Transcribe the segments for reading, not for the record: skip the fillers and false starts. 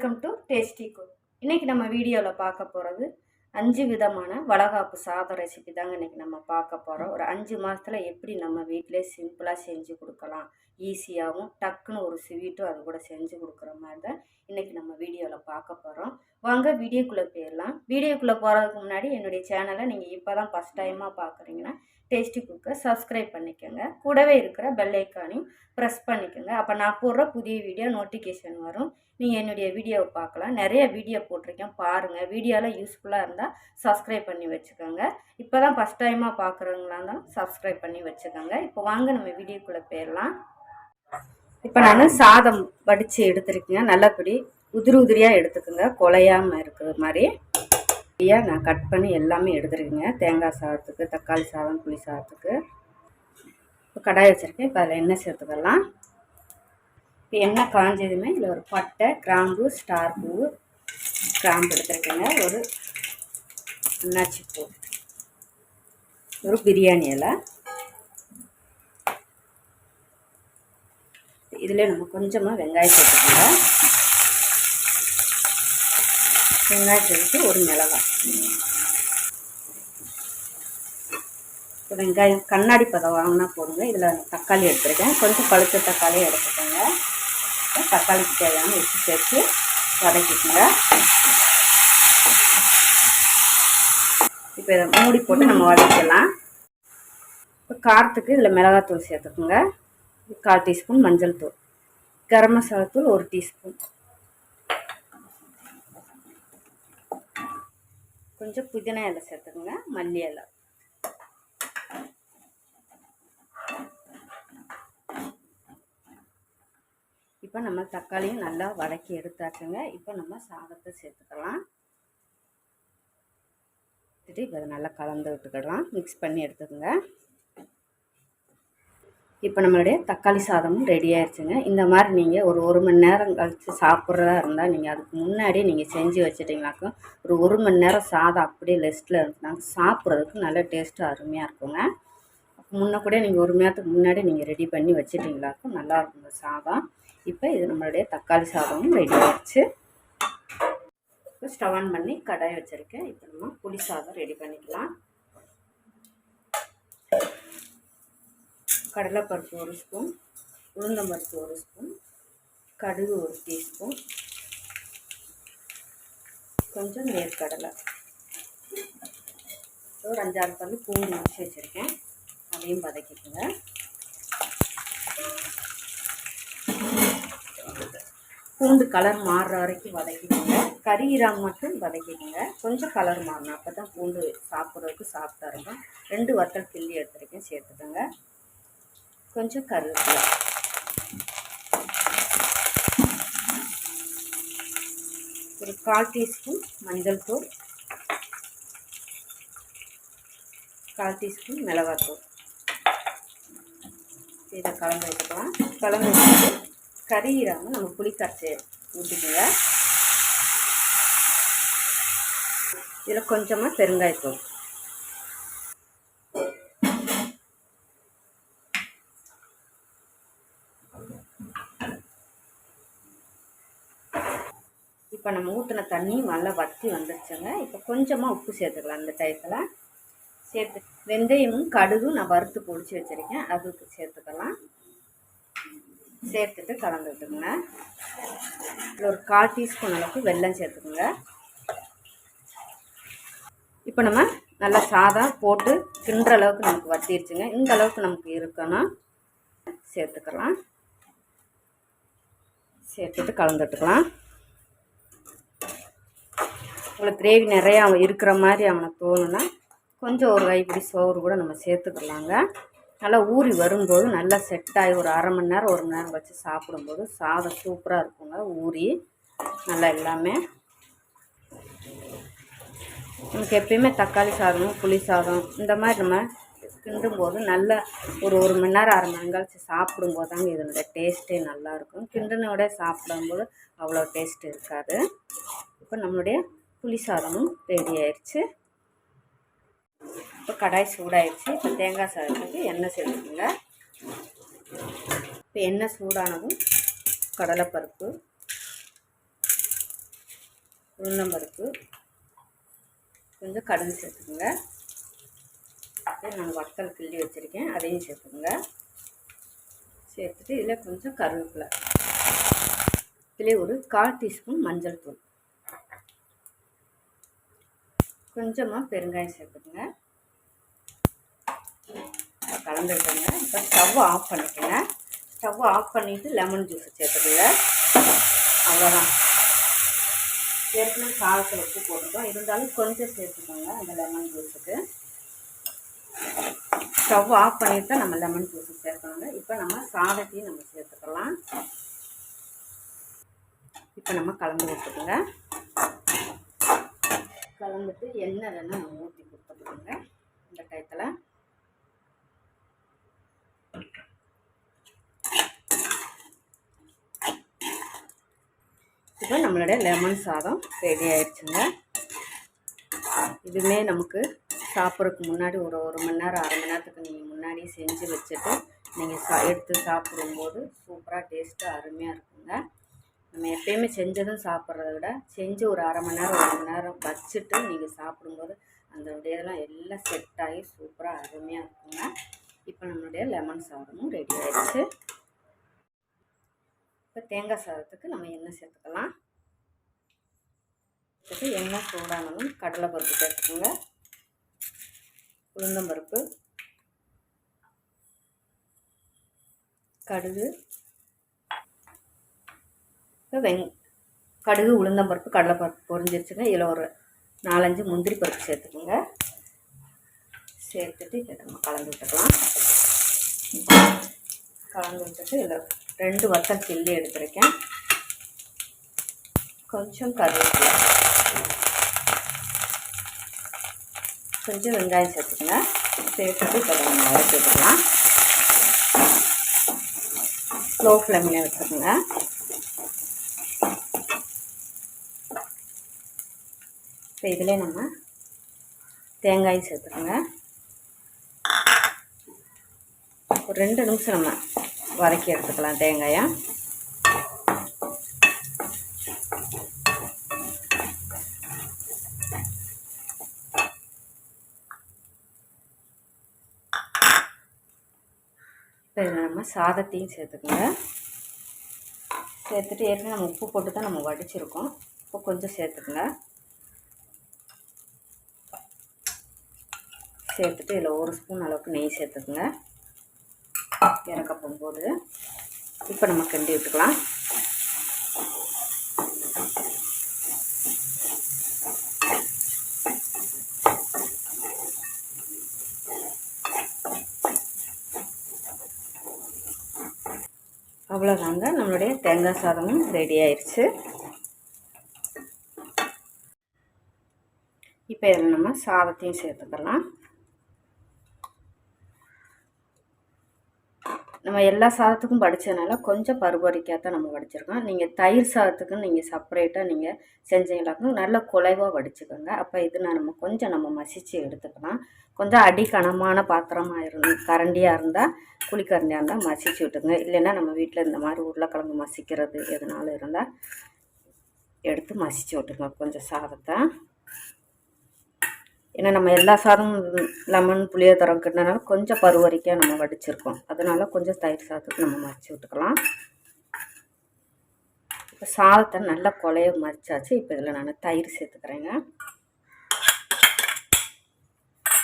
Welcome to tasty cook. இன்றைக்கி நம்ம வீடியோவில் பார்க்க போகிறது 5 விதமான வளகாப்பு சாதம் ரெசிபி தாங்க இன்றைக்கி நம்ம பார்க்க போகிறோம். ஒரு 5 மாதத்தில் எப்படி நம்ம வீட்டிலே சிம்பிளாக செஞ்சு கொடுக்கலாம், ஈஸியாகவும் டக்குன்னு ஒரு ஸ்வீட்டும் அது கூட செஞ்சு கொடுக்குற மாதிரி தான் இன்றைக்கி நம்ம வீடியோவில் பார்க்க போகிறோம். வாங்க வீடியோக்குள்ளே போயிடலாம். வீடியோக்குள்ளே போகிறதுக்கு முன்னாடி என்னுடைய சேனலை நீங்கள் இப்போ தான் ஃபஸ்ட் டைமாக பார்க்குறீங்கன்னா டேஸ்டி குக்கை சப்ஸ்கிரைப் பண்ணிக்கோங்க. கூடவே இருக்கிற பெல் ஐக்கானையும் ப்ரெஸ் பண்ணிக்கோங்க. அப்போ நான் போடுற புதிய வீடியோ நோட்டிஃபிகேஷன் வரும். நீங்கள் என்னுடைய வீடியோவை பார்க்கலாம். நிறைய வீடியோ போட்டிருக்கேன், பாருங்கள். வீடியோவில் யூஸ்ஃபுல்லாக இருந்தால் சப்ஸ்கிரைப் பண்ணி வச்சுக்கோங்க. இப்போ தான் ஃபஸ்ட் டைமாக பார்க்குறவங்களா இருந்தாலும் சப்ஸ்கிரைப் பண்ணி வச்சுக்கோங்க. இப்போ வாங்க நம்ம வீடியோக்குள்ளே போயிடலாம். இப்போ நான் சாதம் வடித்து எடுத்துருக்கேங்க. நல்லபடி உதிரியாக எடுத்துக்கோங்க, குலையாமல் இருக்கிற மாதிரி நான் கட் பண்ணி எல்லாமே எடுத்துருக்கேங்க. தேங்காய் சாதத்துக்கு, தக்காளி சாதம், புளி சாதத்துக்கு. இப்போ கடாய் வச்சுருக்கேன். இப்போ அதில் எண்ணெய் சேர்த்துக்கலாம். இப்போ எண்ணெய் காஞ்சதுமே இதில் ஒரு பட்டை, கிராம்பு, ஸ்டார் பூ, கிராம்பு எடுத்துருக்கேங்க. ஒரு அன்னாச்சி பூ, ஒரு பிரியாணி இலை. இதில் நம்ம கொஞ்சமாக வெங்காயம் சேர்த்துக்கோங்க. வெங்காயம் சேர்த்து ஒரு மிளகாய். இப்போ வெங்காயம் கண்ணாடி பதம் வாங்கினா போடுங்க. இதில் தக்காளி எடுத்துருக்கேன். கொஞ்சம் பழுத்த தக்காளியை எடுத்துக்கோங்க. தக்காளிக்கு தேவையான உப்பு சேர்த்து வதக்கிக்கோங்க. இப்போ இதை மூடி போட்டு நம்ம வதக்கலாம். இப்போ காரத்துக்கு இதில் மிளகாத்தூள் சேர்த்துக்கோங்க. 1/4 டீஸ்பூன் மஞ்சள் தூள், கரம் மசாலா தூள் 1 டீஸ்பூன், கொஞ்சம் புதினா இலை சேர்த்துக்கோங்க, மல்லி இலை. இப்போ நம்ம தக்காளியும் நல்லா வதக்கி எடுத்தாச்சுங்க. இப்போ நம்ம சாதத்தை சேர்த்துக்கலாம். இப்போ அதை நல்லா கலந்து விட்டுக்கலாம், மிக்ஸ் பண்ணி எடுத்துக்கோங்க. இப்போ நம்மளுடைய தக்காளி சாதமும் ரெடி ஆயிடுச்சுங்க. இந்த மாதிரி நீங்கள் ஒரு மணி நேரம் கழித்து சாப்பிட்றதா இருந்தால் நீங்கள் அதுக்கு முன்னாடி நீங்கள் செஞ்சு வச்சிட்டிங்கனாக்கும் ஒரு மணி நேரம் சாதம் அப்படியே லெஸ்ட்டில் இருந்துச்சுனாக்க சாப்பிட்றதுக்கு நல்ல டேஸ்ட்டு அருமையாக இருக்குங்க. முன்ன கூட நீங்கள் 1 மணி நேரத்துக்கு முன்னாடி நீங்கள் ரெடி பண்ணி வச்சிட்டிங்களாக்கும் நல்லாயிருக்குங்க சாதம். இப்போ இது நம்மளுடைய தக்காளி சாதமும் ரெடி ஆகிடுச்சு. இப்போ ஸ்டவ் ஆன் பண்ணி கடாய் வச்சுருக்கேன். இப்போ நம்ம புளி சாதம் ரெடி பண்ணிக்கலாம். கடலைப்பருப்பு 1 ஸ்பூன், உளுந்தம்பருப்பு 1 ஸ்பூன், கடுகு 1 டீஸ்பூன், கொஞ்சம் வேர்க்கடலை, ஒரு 5-6 பல்லு பூண்டு வச்சு வச்சுருக்கேன். அதையும் வதக்கிக்கோங்க. பூண்டு கலர் மாறுற வரைக்கும் வதக்கிக்கோங்க. கறியிறாம மட்டும் வதக்கிக்கோங்க. கொஞ்சம் கலர் மாறணும், அப்போ தான் பூண்டு சாப்பிட்றதுக்கு சாஃப்டாக இருக்கும். 2 வத்தல் கிள்ளி எடுத்துருக்கேன், சேர்த்துக்கோங்க. கொஞ்சம் கருவேப்பிலை, ஒரு 1/4 டீஸ்பூன் மஞ்சள் தூள், 1/4 டீஸ்பூன் மிளகாத்தூள். இதை கலந்து வச்சுக்கலாம். கலந்து வச்சுட்டு கறியிறாமல் நம்ம புளி கரைச்சி ஊற்றிக்கோங்க. இதில் கொஞ்சமாக பெருங்காயத்தூள், இப்போ நம்ம ஊற்றின தண்ணி நல்லா வற்றி வந்துடுச்சுங்க. இப்போ கொஞ்சமாக உப்பு சேர்த்துக்கலாம். அந்த டயத்தில் சேர்த்து வெந்தயமும் கடுகும் நான் வறுத்து பொடிச்சு வச்சுருக்கேன், அதுக்கு சேர்த்துக்கலாம். சேர்த்துட்டு கலந்து விட்டுங்க. இதில் ஒரு 1/4 டீஸ்பூன் அளவுக்கு வெல்லம் சேர்த்துக்கோங்க. இப்போ நம்ம நல்லா சாதம் போட்டு கிண்டுற அளவுக்கு நமக்கு வற்றிடுச்சுங்க. இந்த அளவுக்கு நமக்கு இருக்கணும். சேர்த்துக்கலாம். சேர்த்துட்டு கலந்து விட்டுக்கலாம். உங்களுக்கு கிரேவி நிறையா இருக்கிற மாதிரி அவனுக்கு தோணுன்னா கொஞ்சம் ஒரு கைப்பிடி சோறு கூட நம்ம சேர்த்துக்கலாங்க. நல்லா ஊறி வரும்போது நல்லா செட் ஆகி ஒரு 1/2 மணி நேரம் 1 மணி நேரம் வச்சு சாப்பிடும்போது சாதம் சூப்பராக இருக்குங்க. ஊறி நல்லா எல்லாமே நமக்கு எப்பயுமே தக்காளி சாதம், புளி சாதம் இந்த மாதிரி நம்ம கிண்டும்போது நல்லா ஒரு மணி நேரம் 1/2 மணி நேரம் கழிச்சு சாப்பிடும்போது தாங்க இதனுடைய டேஸ்ட்டே நல்லாயிருக்கும். கிண்டுனோட சாப்பிடும்போது அவ்வளோ டேஸ்ட் இருக்காது. இப்போ நம்மளுடைய புளி சாதமும் ரெடி ஆயிடுச்சு. இப்போ கடாய் சூடாயிடுச்சு. இப்போ தேங்காய் சாதத்துக்கு எண்ணெய் சேர்த்துக்குங்க. இப்போ எண்ணெய் சூடானதும் கடலைப்பருப்பு, உளுந்தம்பருப்பு, கொஞ்சம் கடுகு சேர்த்துக்குங்க. நான் வத்தல் கிள்ளி வச்சுருக்கேன், அதையும் சேர்த்துக்குங்க. சேர்த்துட்டு இதில் கொஞ்சம் கருவேப்பிலை, இதில் ஒரு 1/4 டீஸ்பூன் மஞ்சள் தூள், கொஞ்சமாக பெருங்காயம் சேர்த்துக்குங்க. கலந்துக்கிட்டுங்க. இப்போ ஸ்டவ் ஆஃப் பண்ணிக்கோங்க. ஸ்டவ் ஆஃப் பண்ணிவிட்டு லெமன் ஜூஸ் சேர்த்துக்குங்க. அவ்வளோதான். ஏற்கனவே சாதத்தில் உப்பு போட்டுருக்கோம், இருந்தாலும் கொஞ்சம் சேர்த்துக்கோங்க அந்த லெமன் ஜூஸுக்கு. ஸ்டவ் ஆஃப் பண்ணிட்டு தான் நம்ம லெமன் ஜூஸு சேர்க்கணுங்க. இப்போ நம்ம சாதத்தையும் நம்ம சேர்த்துக்கலாம். இப்போ நம்ம கலந்து விட்டுக்கோங்க. கலந்துட்டு எண்ணெய் வேணால் நம்ம ஊற்றி கொடுத்துக்கோங்க. இந்த டயத்தில் இப்போ நம்மளுடைய லெமன் சாதம் ரெடி ஆயிடுச்சுங்க. இதுவுமே நமக்கு சாப்பிட்றதுக்கு முன்னாடி ஒரு 1 மணி நேரம் 1/2 மணி நேரத்துக்கு நீங்கள் முன்னாடியே செஞ்சு வச்சுட்டு நீங்கள் எடுத்து சாப்பிடும்போது சூப்பராக டேஸ்ட்டாக அருமையாக இருக்குங்க. நம்ம எப்பயுமே செஞ்சதும் சாப்பிட்றத விட செஞ்சு ஒரு 1/2 மணி நேரம் 1 மணி நேரம் வச்சுட்டு நீங்கள் சாப்பிடும்போது அந்த இதெல்லாம் எல்லாம் செட் ஆகி சூப்பராக அருமையாக இருக்குங்க. இப்போ நம்மளுடைய லெமன் சாதமும் ரெடி ஆகிடுச்சு. இப்போ தேங்காய் சாதத்துக்கு நம்ம எண்ணெய் சேர்த்துக்கலாம். எண்ணெய் சூடானதும் கடலைப்பருப்பு சேர்த்துக்கோங்க, உளுந்தம்பருப்பு, கடுகு, கடுகு உளுந்தம்பருப்பு கடலைப்பருப்பு பொரிஞ்சிருச்சுங்க. இதில் ஒரு 4-5 முந்திரி பருப்பு சேர்த்துக்கோங்க. சேர்த்துட்டு இதை நம்ம கலந்து விட்டுக்கலாம். கலந்து விட்டுட்டு இதில் 2 வத்தல் கிள்ளி எடுத்துருக்கேன், கொஞ்சம் கருவேப்பிலை, கொஞ்சம் வெங்காயம் சேர்த்துக்கோங்க. சேர்த்துட்டு இப்போ நம்ம வதக்கி விட்டுக்கலாம். ஸ்லோ ஃப்ளேமில் வச்சுக்கோங்க. இப்போ இதிலே நம்ம தேங்காயும் சேர்த்துக்கோங்க. ஒரு 2 நிமிஷம் நம்ம வதக்கி எடுத்துக்கலாம் தேங்காயை. இப்போ இதில் நம்ம சாதத்தையும் சேர்த்துக்கோங்க. சேர்த்துட்டு ஏற்கனவே நம்ம உப்பு போட்டு தான் நம்ம வடிச்சிருக்கோம். இப்போ கொஞ்சம் சேர்த்துக்கோங்க. சேர்த்துட்டு இதில் 1 ஸ்பூன் அளவுக்கு நெய் சேர்த்துக்குங்க இறக்க போகும்போது. இப்போ நம்ம கிண்டி விட்டுக்கலாம். அவ்வளோதாங்க, நம்மளுடைய தேங்காய் சாதமும் ரெடி ஆயிடுச்சு. இப்போ இதில் நம்ம சாதத்தையும் சேர்த்துக்கலாம். நம்ம எல்லா சாதத்துக்கும் வடித்ததுனால கொஞ்சம் பருபறிக்காக நம்ம வடிச்சிருக்கோம். நீங்கள் தயிர் சாதத்துக்குன்னு நீங்கள் செப்பரேட்டாக நீங்கள் செஞ்சீங்களாக்கும் நல்லா குலைவாக வடிச்சுக்கோங்க. அப்போ இது நம்ம கொஞ்சம் நம்ம மசித்து எடுத்துக்கலாம். கொஞ்சம் அடி கனமான பாத்திரமாக கரண்டியாக இருந்தால் குழிக்கரண்டியாக இருந்தால் மசிச்சு விட்டுங்க. இல்லைன்னா நம்ம வீட்டில் இந்த மாதிரி உருளைக்கிழங்கு மசிக்கிறது எதுனாலும் இருந்தால் எடுத்து மசிச்சு விட்டுங்க கொஞ்சம் சாதத்தை. ஏன்னா நம்ம எல்லா சாதமும் லெமன் புளியோதரைக்குனால கொஞ்சம் பருவரிக்காக நம்ம வடிச்சிருக்கோம். அதனால கொஞ்சம் தயிர் சாதத்துக்கு நம்ம மறிச்சு விட்டுக்கலாம். இப்போ சாதத்தை நல்லா குழைய மறிச்சாச்சு. இப்போ இதில் நான் தயிர் சேர்த்துக்கிறேங்க.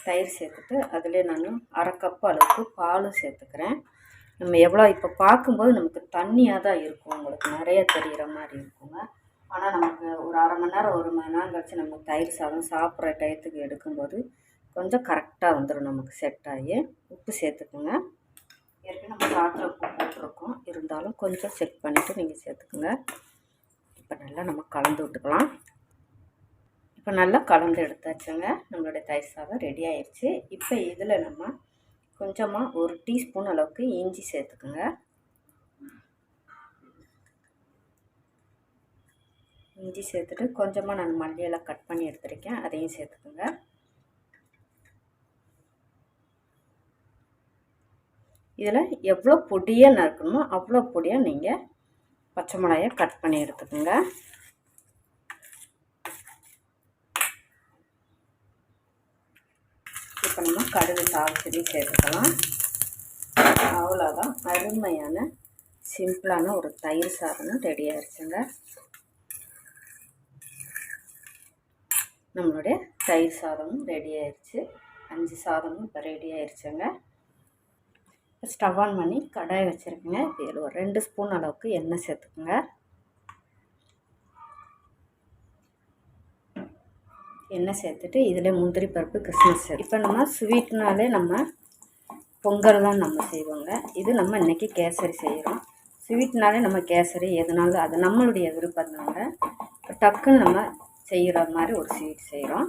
தயிர் சேர்த்துட்டு அதிலே நான் 1/2 கப் அளவுக்கு பாலும் சேர்த்துக்கிறேன். நம்ம எவ்வளோ இப்போ பார்க்கும்போது நமக்கு தண்ணியாக தான் இருக்கும், உங்களுக்கு நிறைய தெரிகிற மாதிரி இருக்குங்க. ஆனால் நமக்கு ஒரு 1/2 மணி நேரம் 1 மணி நேரம் கழிச்சு நம்ம தயிர் சாதம் சாப்பிட்ற டயத்துக்கு எடுக்கும்போது கொஞ்சம் கரெக்டாக வந்துடும் நமக்கு செட் ஆகி. உப்பு சேர்த்துக்குங்க. ஏற்கனவே நம்ம சாதத்தில் உப்பு போட்டிருக்கோம், இருந்தாலும் கொஞ்சம் செக் பண்ணிவிட்டு நீங்கள் சேர்த்துக்குங்க. இப்போ நல்லா நம்ம கலந்து விட்டுக்கலாம். இப்போ நல்லா கலந்து எடுத்தாச்சுங்க. நம்மளுடைய தயிர் சாதம் ரெடி ஆயிடுச்சு. இப்போ இதில் நம்ம கொஞ்சமாக 1 டீஸ்பூன் அளவுக்கு இஞ்சி சேர்த்துக்குங்க. இஞ்சி சேர்த்துட்டு கொஞ்சமாக நான் மல்லியெல்லாம் கட் பண்ணி எடுத்துருக்கேன், அதையும் சேர்த்துக்குங்க. இதில் எவ்வளோ பொடியாக நறுக்கணுமோ அவ்வளோ பொடியாக நீங்கள் பச்சை மிளகாயை கட் பண்ணி எடுத்துக்கோங்க. கடுகு தாளிச்சதையும் சேர்த்துக்கலாம். அவ்வளோதான், அருமையான சிம்பிளான ஒரு தயிர் சாதம் ரெடி ஆயிடுச்சுங்க. நம்மளுடைய தயிர் சாதமும் ரெடி ஆயிடுச்சு. 5 சாதமும் இப்போ ரெடி ஆயிடுச்சுங்க. ஸ்டவ் ஆன் பண்ணி கடாய் வச்சுருக்குங்க. இதில் ஒரு 2 ஸ்பூன் அளவுக்கு எண்ணெய் சேர்த்துக்குங்க. எண்ணெய் சேர்த்துட்டு இதில் முந்திரி பருப்பு கிஸ்மிஸ் இப்போ நம்ம ஸ்வீட்னாலே நம்ம பொங்கல் தான் நம்ம செய்வோங்க. இது நம்ம இன்றைக்கி கேசரி செய்கிறோம். ஸ்வீட்னாலே நம்ம கேசரி எதுனாலும் அது நம்மளுடைய விருப்பம் தாங்க. டக்குன்னு நம்ம செய்கிற மாதிரி ஒரு ஸ்வீட் செய்கிறோம்.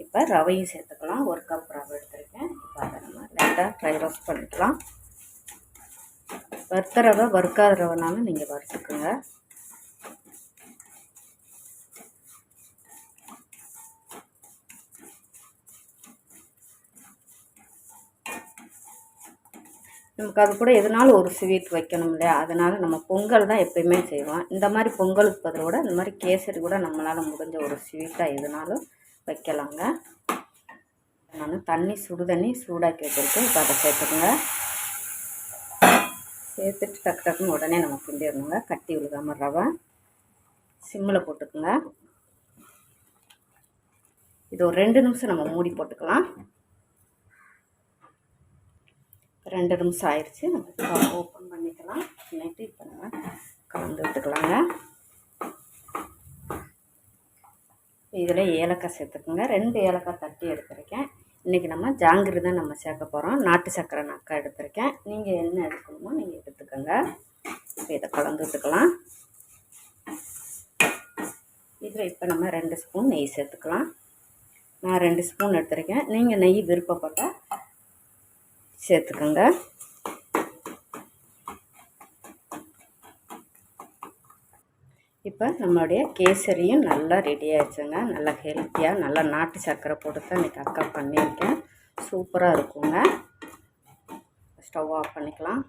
இப்போ ரவையும் சேர்த்துக்கலாம். 1 கப் ரவை எடுத்துருக்கேன். இப்போ அதை நம்ம லைட்டாக ட்ரை ரோஸ்ட் பண்ணிக்கலாம். வறுத்த ரவை வறுக்காத ரவைனாலும் நீங்கள் வறுத்துக்குங்க. நமக்கு அது கூட எதனாலும் ஒரு ஸ்வீட் வைக்கணும் இல்லையா, அதனால் நம்ம பொங்கல் தான் எப்போயுமே செய்வோம். இந்த மாதிரி பொங்கலுக்கு பதிலோட இந்த மாதிரி கேசரி கூட நம்மளால் முடிஞ்ச ஒரு ஸ்வீட்டாக எதுனாலும் வைக்கலாங்க. நான் தண்ணி சுடு தண்ணி சூடாக்கி வச்சுருக்கேன். இப்போ அதை சேர்த்துக்குங்க. சேர்த்துட்டு டக்கு டக்குன்னு உடனே நம்ம கிண்டிடணுங்க. கட்டி விழுகாமல் ரவை சிம்மில் போட்டுக்குங்க. இது ஒரு 2 நிமிஷம் நம்ம மூடி போட்டுக்கலாம். 2 நிமிஷம் ஆயிடுச்சு. நம்ம ஓப்பன் பண்ணிக்கலாம். பண்ணிட்டு இப்போ நம்ம கலந்து விட்டுக்கலாங்க. இதில் ஏலக்காய் சேர்த்துக்குங்க. 2 ஏலக்காய் தட்டி எடுத்துருக்கேன். இன்றைக்கி நம்ம ஜாங்கிரி தான் நம்ம சேர்க்க போகிறோம். நாட்டு சர்க்கரை நக்கா எடுத்துருக்கேன். நீங்கள் என்ன எடுக்கணுமோ நீங்கள் எடுத்துக்கோங்க. இப்போ இதை கலந்து விட்டுக்கலாம். இதில் இப்போ நம்ம 2 ஸ்பூன் நெய் சேர்த்துக்கலாம். நான் 2 ஸ்பூன் எடுத்துருக்கேன். நீங்கள் நெய் விருப்பப்பட்டால் சேர்த்துக்கோங்க. இப்போ நம்மளுடைய கேசரியும் நல்லா ரெடி ஆகிடுச்சுங்க. நல்லா ஹெல்த்தியாக நல்லா நாட்டு சர்க்கரை போட்டு தான் இன்றைக்கி அக்கா பண்ணியிருக்கேன். சூப்பராக இருக்குங்க. ஸ்டவ் ஆஃப் பண்ணிக்கலாம்.